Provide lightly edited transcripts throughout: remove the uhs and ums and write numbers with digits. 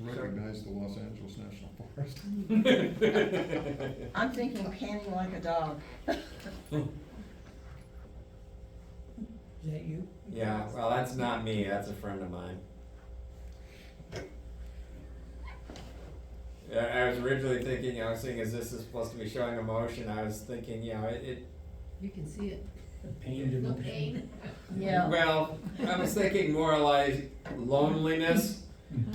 recognize the Los Angeles National Forest. I'm thinking panting like a dog. Is that you? Yeah, well, that's not me, that's a friend of mine. Yeah, I was originally thinking, I was thinking, is this supposed to be showing emotion? I was thinking, you know, it You can see it. Pain No emotion. pain. Yeah. well, I was thinking more like loneliness,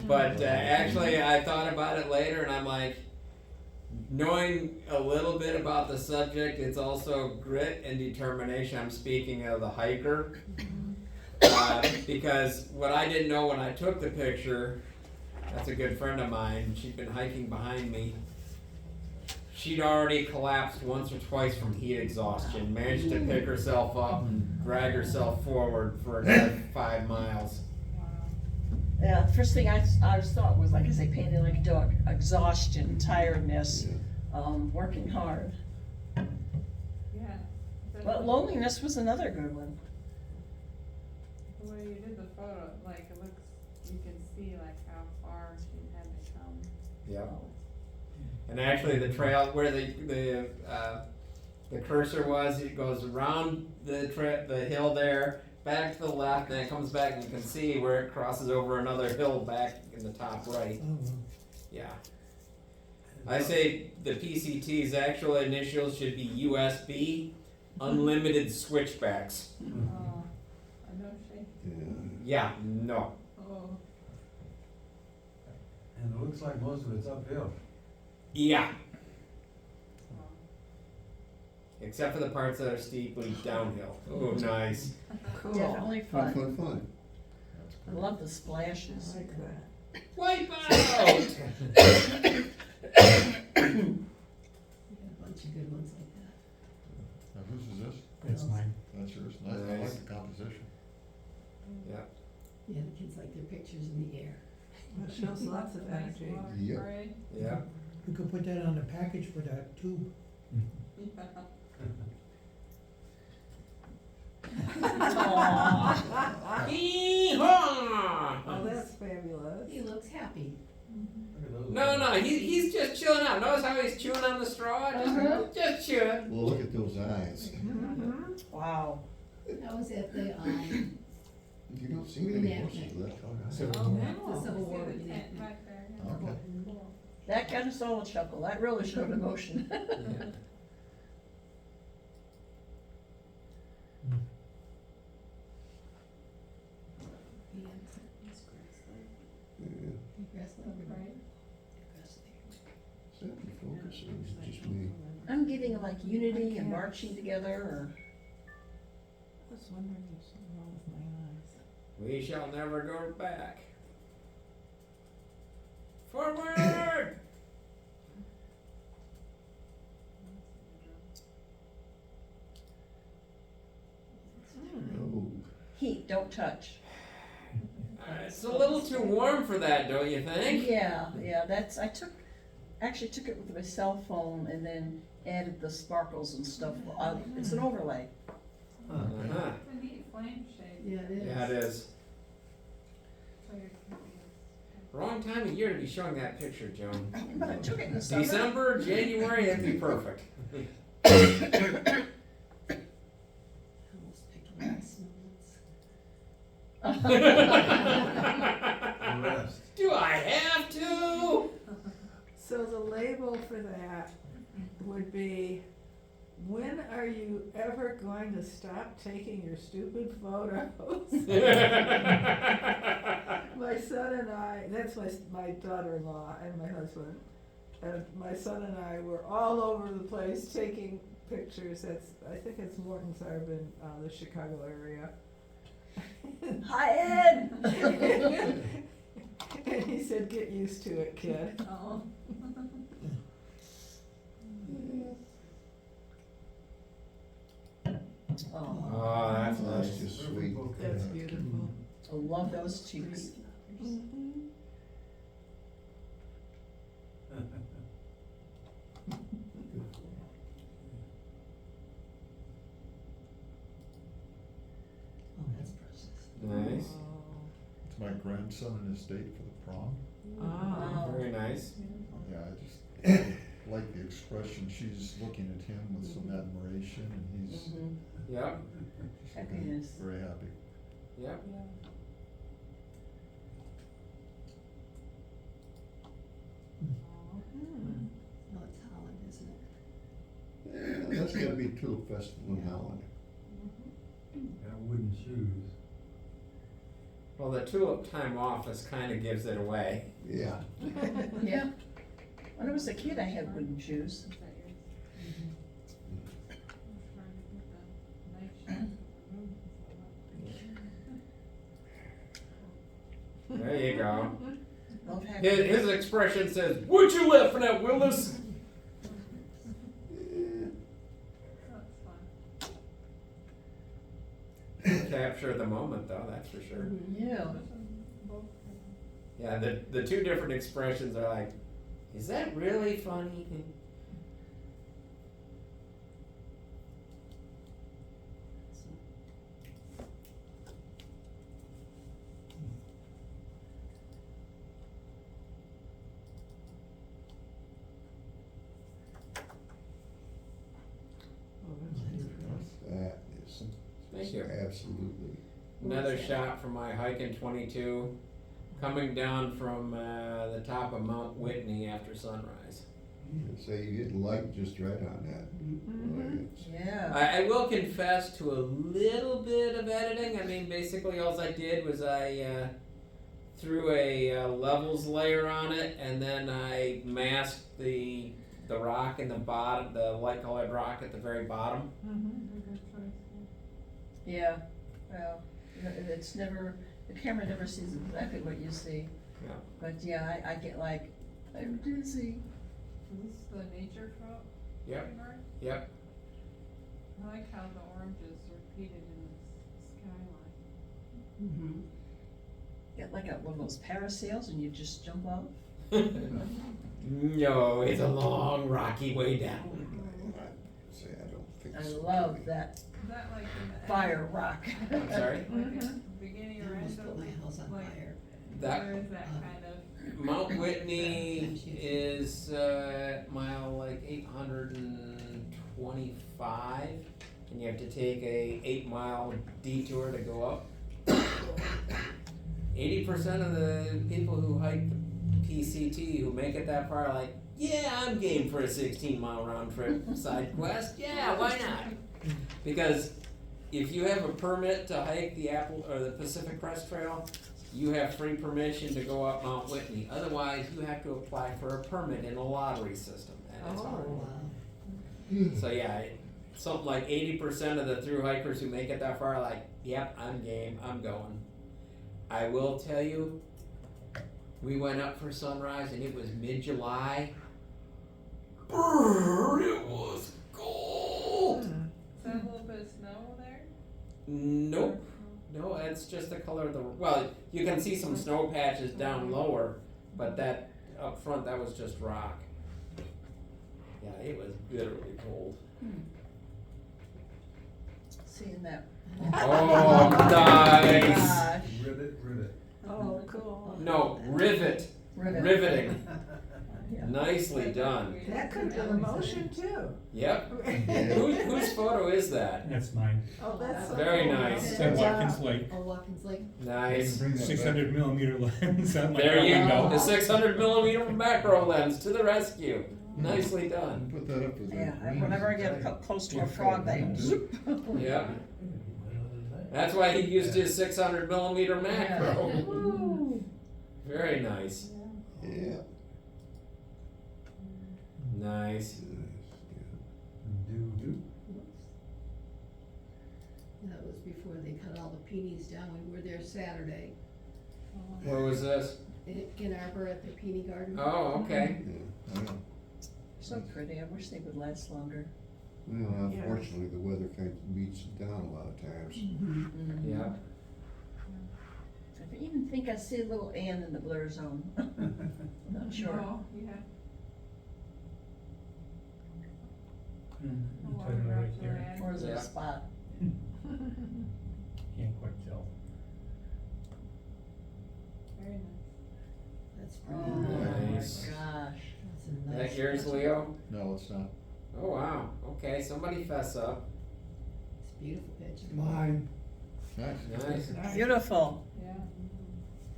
but actually I thought about it later and I'm like, knowing a little bit about the subject, it's also grit and determination. I'm speaking of the hiker. Because what I didn't know when I took the picture, that's a good friend of mine, she'd been hiking behind me. She'd already collapsed once or twice from heat exhaustion, managed to pick herself up and drag herself forward for another 5 miles. Yeah, the first thing I thought was, like I say, panting like a dog, exhaustion, tiredness, working hard. Yeah. But loneliness was another good one. The way you did the photo, like, it looks, you can see like how far she had to come. Yep. And actually the trail where the cursor was, it goes around the hill there, back to the left, and it comes back and you can see where it crosses over another hill back in the top right. Oh, well. Yeah. I say the PCT's actual initials should be USB, Unlimited Switchbacks. Oh, I know she, Yeah, no. oh, And it looks like most of it's uphill. Yeah. oh. Except for the parts that are steeply downhill. Oh, nice. Cool. Definitely fun. Fun. I love the splashes. I like that. Wipe out! We got a bunch of good ones like that. Now, whose is this? That's mine. That's yours? Nice. I Nice. like the composition. Yeah. Yeah, the kids like their pictures in the air. It shows lots of Nice energy. water Yep. spray. Yeah. We could put that on the package for that tube. Yeah. Aw. Hee-haw! Oh, that's fabulous. He looks happy. Look at those. No, he's just chilling out. Notice how he's chewing on the straw? Just chewing. Well, look at those eyes. Mhm. Wow. That was at the, You don't see many horses with that color eyes. So- Oh, The wow. Civil See War the reenactment. tent back there, yeah. Okay. Cool. That got us all a chuckle. That really showed emotion. Yeah. yeah, it's grassland. Yeah. Grassland, Right. grassland. Is that in focus or is it just me? I'm getting like unity and marching together, or I was wondering if something wrong with my eyes. We shall never go back. Forward! Oh. heat, don't touch. It's a little too warm for that, don't you think? Yeah, that's, actually took it with my cell phone and then added the sparkles and stuff. It's an overlay. Uh-huh. It's a neat flame shape. Yeah, it is. Yeah, it is. So you're curious. Wrong time of year to be showing that picture, Joan. But I took it in the summer. December, January, it'd be perfect. I almost picked one of the snow ones. Rest. Do I have to? So the label for that would be, when are you ever going to stop taking your stupid photos? My son and I, that's my daughter-in-law and my husband, and my son and I were all over the place taking pictures. I think it's Morton's Arbor, the Chicago area. Hi, Ed! And he said, "Get used to it, kid." Oh. Oh, Oh, that's That's nice. just sweet. That's beautiful. I love those cheeks. Mhm. Oh, that's precious. Nice. Oh. It's my grandson and his date for the prom. Ah. Very nice. Yeah, I just like the expression, she's looking at him with some admiration, and he's Mhm. Yep, just looking Happiness. very happy. yep. Hmm. Oh, it's Holland, isn't it? Yeah, that's gotta be Tulip Festival in Holland. Got wooden shoes. Well, the tulip time office kinda gives it away. Yeah. Yeah. When I was a kid, I had wooden shoes. Is that yours? It's hard to get the night shoes with the room. There you go. Both had. His expression says, "What you laughing at, Willis?" That's fun. Capture the moment, though, that's for sure. Yeah. Both. Yeah, the two different expressions are like, is that really funny? That is Thank you. absolutely. Another shot from my hike in 22, coming down from the top of Mount Whitney after sunrise. Say you get light just right on that. Mhm. Yeah. I will confess to a little bit of editing. I mean, basically all I did was I threw a levels layer on it, and then I masked the rock in the bottom, the light colored rock at the very bottom. Good choice, Yeah. Well, it's never, the camera never sees exactly what you see. Yeah. But yeah, I get like, I'm dizzy. Is this the nature photo? Yep. Mark? Yep. I like how the orange is repeated in the skyline. Mm-hmm. Get like one of those parasails and you just jump off. No, it's a long, rocky way down. Say, I don't think I so. love that Is that like in the end? fire rock. I'm sorry? Like at the beginning I or almost end put of, my house on like, fire. That where is that kind of? Mount Whitney is mile like 825, and you have to take a 8-mile detour to go up. 80% of the people who hike the PCT who make it that far are like, yeah, I'm game for a 16-mile round trip side quest. Yeah, why not? Because if you have a permit to hike the Pacific Crest Trail, you have free permission to go up Mount Whitney. Otherwise, you have to apply for a permit in a lottery system, and it's hard. Wow. So yeah, something like 80% of the thru hikers who make it that far are like, yep, I'm game, I'm going. I will tell you, we went up for sunrise and it was mid-July. Brrr, it was cold. Is that a little bit of snow there? Nope. No, it's just the color of the, well, you can see some snow patches down lower, but that up front, that was just rock. Yeah, it was bitterly cold. Seeing that. Oh, nice. Gosh. Rivet. Oh, cool. No, rivet, riveting. Yeah. Nicely done. That could be the motion too. Yep. Whose photo is that? That's mine. Oh, that's so Very cool. nice. It's Good at job. Watkins Lake. Oh, Watkins Lake. Nice. Bring that back. 600 millimeter lens on my There you window. go. The 600 millimeter macro lens to the rescue. Nicely done. Put that up with the. Yeah, whenever I get close to a frog, they zoop. Yep. That's why he used his 600 millimeter macro. Woo. Very nice. Yeah. Nice. That was before they cut all the peonies down. We were there Saturday. Where was this? In Ann Arbor at the peony garden. Oh, okay. Yeah. So pretty, I wish they would last longer. Well, unfortunately, the weather kind of beats it down a lot of times. Mm-hmm. Yeah. I even think I see a little Ann in the blur zone. Not sure. Oh, yeah. You Water talking about right drops there? around. Or is it Yeah. a spot? Can't quite tell. Very nice. That's Oh pretty. my Nice. gosh. That's a Is nice. that yours, picture. Leo? No, it's not. Oh, wow, okay, somebody fess up. It's a beautiful picture. Mine, Nice. Nice. Nice. Beautiful. Yeah.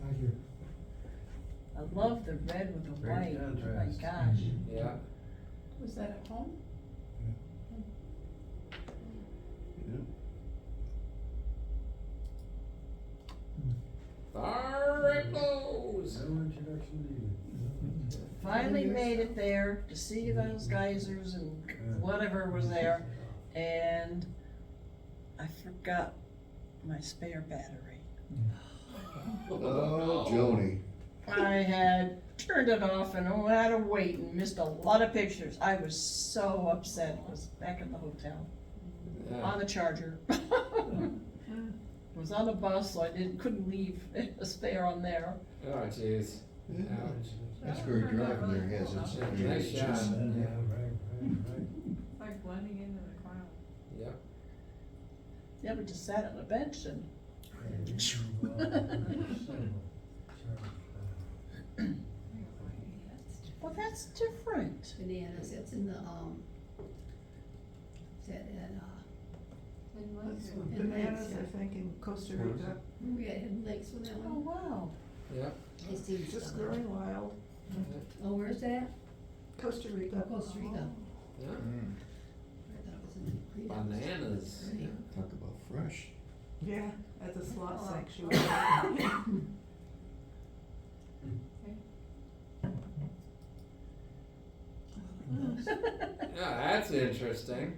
thank you. I love the red with the Great white. Oh my contrast. gosh. Yeah, Was that at home? there it goes. No introduction needed. Finally made it there to see those geysers and whatever was there, and I forgot my spare battery. Oh, Joni. I had turned it off and had to wait and missed a lot of pictures. I was so upset. I was back at the hotel Yeah. on the charger. Was on a bus, so I couldn't leave a spare on there. Oh, jeez. Ouch. That's where driving there has its Nice shot. advantages. Yeah, right. It's like blending into the cloud. Yep. Yeah, we just sat on a bench and well, that's different. Bananas, it's in the, is that at, And That's like, what In bananas, Lakes, yeah. I think, in Costa Rica, we had Hidden Lakes with that Oh, one. wow. Yep. They seem just stunning. growing wild. Oh, where's that? Costa Rica. Oh, Costa Rica. Yeah. Mm, I thought it was in the Green House. Bananas. Right. talk about fresh. Yeah, at the sloth Oh. sanctuary. Yeah, that's interesting.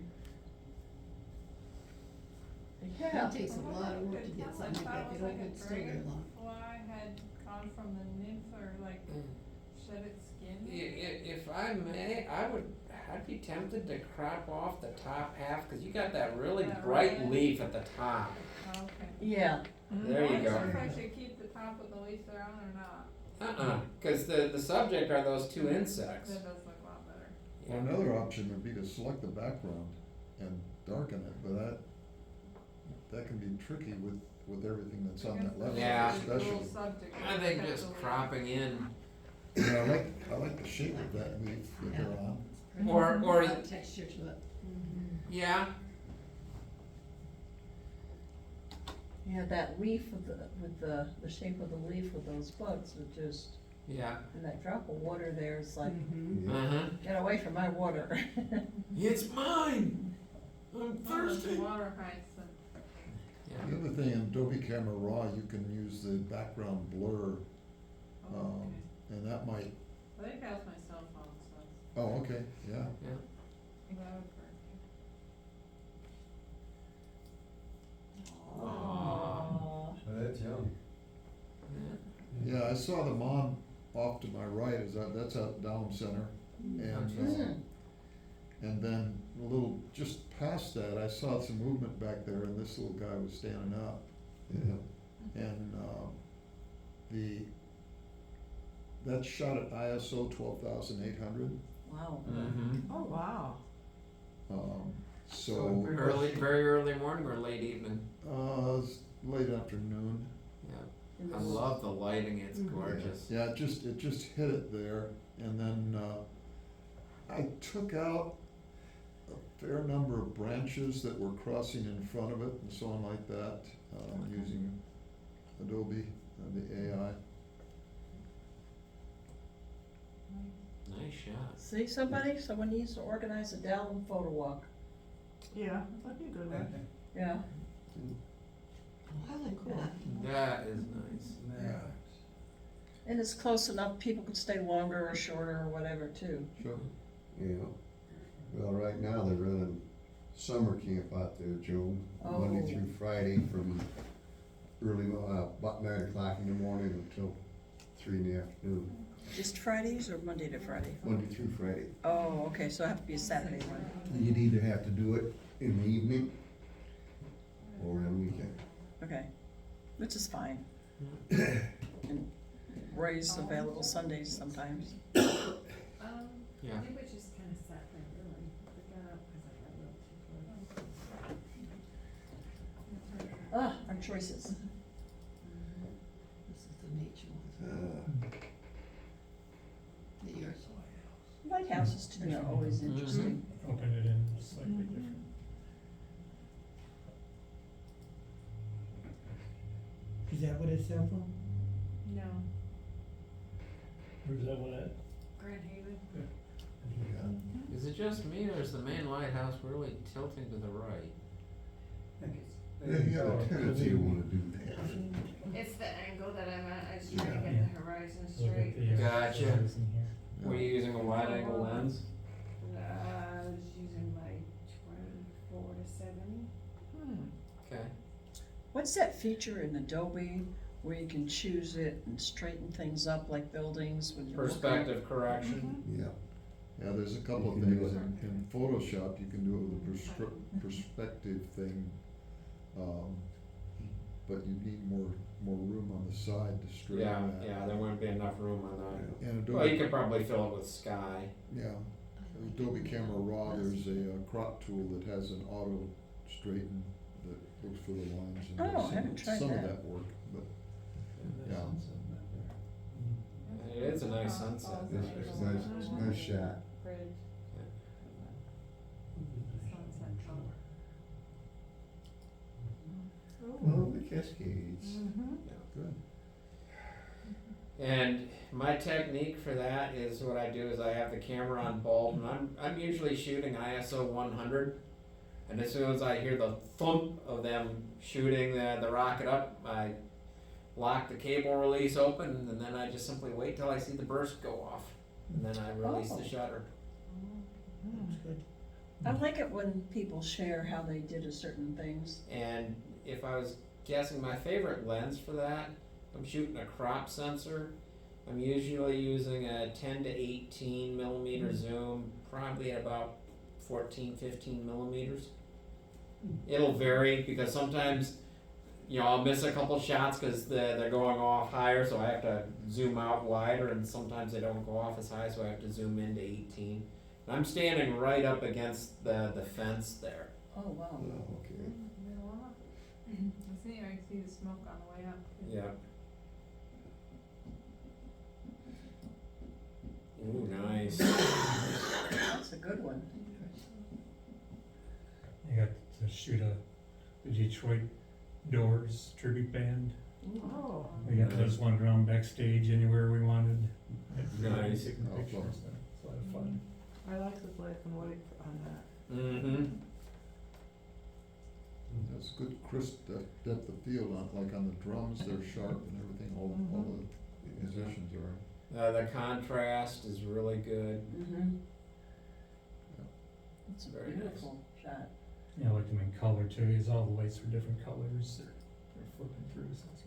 Yeah. It takes a lot of work to get something like that, they don't hold still very long. Fly had gone from the nymph or like shed its skin. If I may, I'd be tempted to crop off the top half, cause you got that really That bright red. leaf at the top. Okay. Yeah. There you I'm go. not sure if I should keep the top with the leaf there on or not. Cause the subject are those two insects. That does look a lot better. Well, another option would be to select the background and darken it, but that can be tricky with everything that's on that left Yeah. side especially. Subject. I think just cropping in, Yeah, I like the shape of that leaf that they're on. Or- A or- lot of texture to it. yeah, Yeah, that leaf with the shape of the leaf with those buds are just, yeah, and that drop of water there is like, uh-huh. get away from my water. It's mine! I'm thirsty! Water hyacinth. Yeah. The other thing, in Adobe Camera Raw, you can use the background blur, Oh, okay. and that might, I think that was my cell phone, so oh, okay, yeah. that would work. Aw. That's young. Yeah, I saw the mom off to my right, that's at Down Center, Mm. and then a little, just past that, I saw some movement back there, and this little guy was standing up. Yeah. And, that's shot at ISO 12,800, Wow. Mm-hmm. Oh, wow. so, Very early morning or late evening? it's late afternoon. Yeah. I love the lighting, it's gorgeous. Yeah, it just hit it there, and then, I took out a fair number of branches that were crossing in front of it and so on like that, using Adobe, the AI. Nice shot. See someone needs to organize a Dallin photo walk. Yeah, that'd be a good one. Yeah. I like Cool. that. That is nice. Yeah. And it's close enough, people can stay longer or shorter or whatever too. Sure. Yeah, well, right now they're running summer camp out there, Joan, Monday Oh. through Friday from early, about 9 o'clock in the morning until 3 in the afternoon, Just Fridays or Monday to Friday? Monday through Friday. Oh, okay, so it have to be a Saturday one. You'd either have to do it in the evening or on weekend. Okay, which is fine. And Ray's available Sundays sometimes. Yeah. I think we just kinda sat there really, we got up 'cause I got a little too close. Our choices. This is the nature one. lighthouses to me are always interesting. Open it in slightly different. Is that what it's cell phone? No, Where's that one at? Grand Haven. Is it just me, or is the main lighthouse really tilting to the right? Yeah, you have a tendency to wanna do that. It's the angle that I'm at, I was trying to get the horizon Look at straight. the, Gotcha. size in here. Were you using a wide angle lens? I was using my 24 to 70. Okay. What's that feature in Adobe where you can choose it and straighten things up like buildings when you're looking at- Perspective correction. Yeah. Yeah, there's a couple of You can do things, it. in Photoshop, you can do it with a perspective thing, but you need more room on the side to straighten Yeah, that. yeah, there wouldn't be enough room on that. And Well, you Adobe, could probably fill it with sky. yeah, Adobe Camera Raw, there's a crop tool that has an auto straighten that looks for the lines and Oh, I does haven't tried some of that. that work, but, yeah. It is a nice sunset. It's nice, it's a nice shot. Bridge. Sunset color. Oh, the Cascades. Good. And my technique for that is what I do is I have the camera on bulb, and I'm usually shooting ISO 100. And as soon as I hear the thump of them shooting the rocket up, I lock the cable release open, and then I just simply wait till I see the burst go off, and then I release Oh. the shutter. That's good. I like it when people share how they did a certain things. And if I was guessing my favorite lens for that, I'm shooting a crop sensor. I'm usually using a 10 to 18 millimeter zoom, probably at about 14, 15 millimeters. It'll vary because sometimes, I'll miss a couple shots because they're going off higher, so I have to zoom out wider, and sometimes they don't go off as high, so I have to zoom into 18. And I'm standing right up against the fence there. Oh, wow. Oh, okay. I see the smoke on the way up. Yeah. Ooh, nice. That's a good one. You got to shoot the Detroit Doors tribute band. Oh. We got those one around backstage anywhere we wanted. Nice. Taking Oh, pictures, fun. so it's a lot of fun. I like the black and white on that. Mm-hmm. That's good crisp depth of field on, like on the drums, they're sharp and everything, all the musicians are. The contrast is really good. Mm-hmm. It's a Very nice. beautiful shot. Yeah, I like them in color too, because all the lights are different colors. They're flipping through, so it's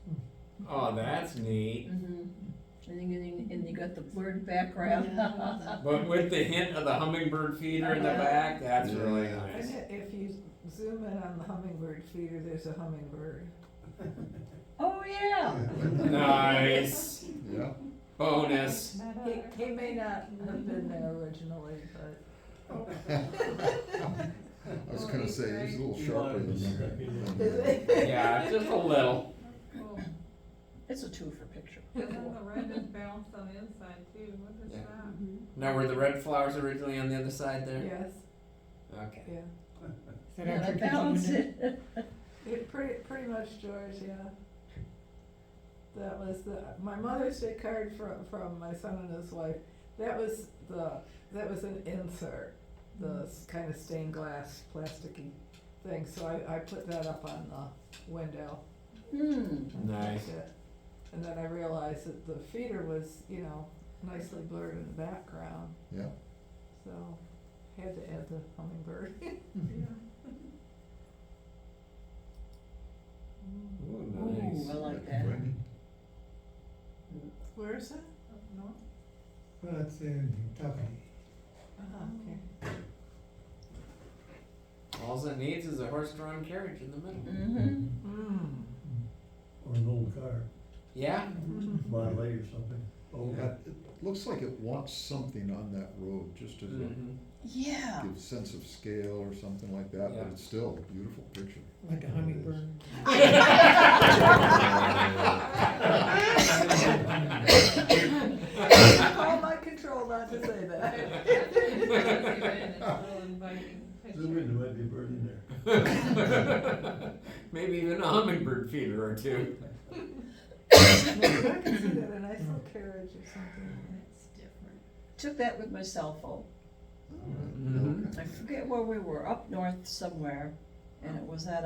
Oh, that's neat. Mm-hmm. And you got the blurred background. But with the hint of the hummingbird feeder in the back, that's really Yeah. nice. And if you zoom in on the hummingbird feeder, there's a hummingbird. Oh, yeah. Nice. Yeah, Bonus. He may not have been there originally, but. I was gonna say, he's a little sharper than Is that. it? Yeah, just a little. Cool. It's a two for picture. And then the red is balanced on the inside too, what is Yeah. that? Now, were the red flowers originally on the other side there? Yes, Okay. yeah. Is that Yeah, after that kitchen balance window? it. It pretty much, George, yeah. That was my Mother's Day card from my son and his wife. That was an insert, the kind of stained glass plasticky thing, so I put that up on the window. Nice. And then I realized that the feeder was, nicely blurred in the background, Yeah, so had to add the hummingbird. Ooh, Ooh, nice. I like that. Randy? Where is that? Up north? Well, it's in Kentucky. Okay. All it needs is a horse-drawn carriage in the middle. Mm-hmm. Or an old car, Yeah. Model A or something. Old. Yeah, it looks like it wants something on that road, just as a, Mm-hmm. Yeah. give sense of scale or something like that, Yeah. but it's still a beautiful picture. Like a hummingbird. Call my control allowed to say that. It's a little inviting picture. Zoom in, there might be a bird in there. Maybe even a hummingbird feeder or two. Maybe I can see that, a nice little carriage or something. That's different. Took that with my cell phone. Mhm. I forget where we were, up north somewhere, and it was at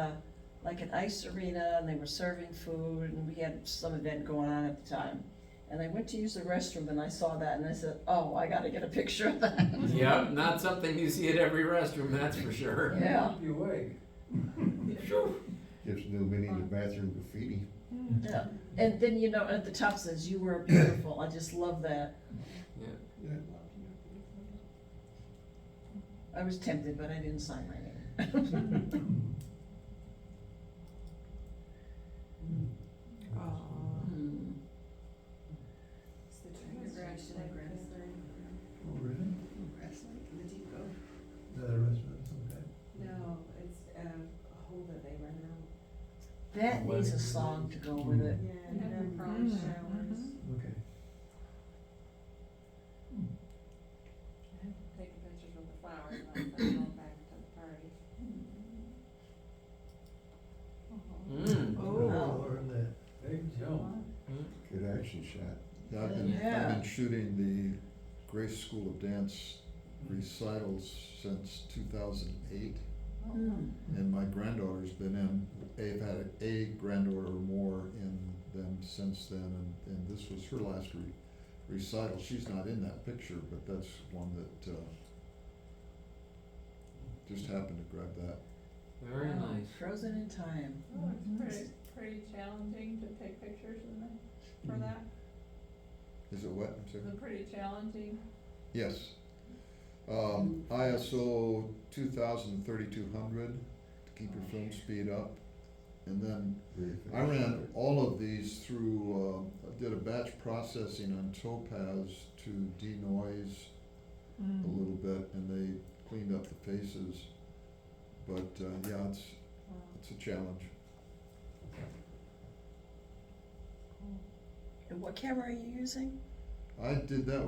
like an ice arena, and they were serving food, and we had some event going on at the time. And I went to use the restroom, and I saw that, and I said, oh, I gotta get a picture of that. Yep, not something you see at every restroom, that's for sure. Yeah. Keep you awake. Gives Newbie the bathroom graffiti. Yeah, and then, you know, at the top says, you were beautiful, I just love that. I was tempted, but I didn't sign my name. Hmm. It's the Tiger Should I grab Branch it? Oh, really? Grass Lake in the deep cove. Is that a restaurant of some kind? No, it's a hole that they run out. That needs a song to go with it. Yeah, and then prom showers. Okay. Taking pictures with the flowers and I'll send them all back to the party. Mm. Oh. Or in that big jump. Good action shot. Yeah, I've Yeah. been shooting the Grace School of Dance recitals since 2008. Hmm. And my granddaughter's been in, they've had a granddaughter or more in them since then, and this was her last recital. She's not in that picture, but that's one that, just happened to grab that. Very Wow, nice. Frozen in time. Oh, it's pretty challenging to take pictures in that, for that. Is it what, I'm Is sorry? it pretty challenging? Yes. ISO 2000-3200 to keep your film speed up. And then I ran all of these through, did a batch processing on Topaz to denoise a little bit, and they cleaned up the faces. But, yeah, it's a challenge. And what camera are you using? I did that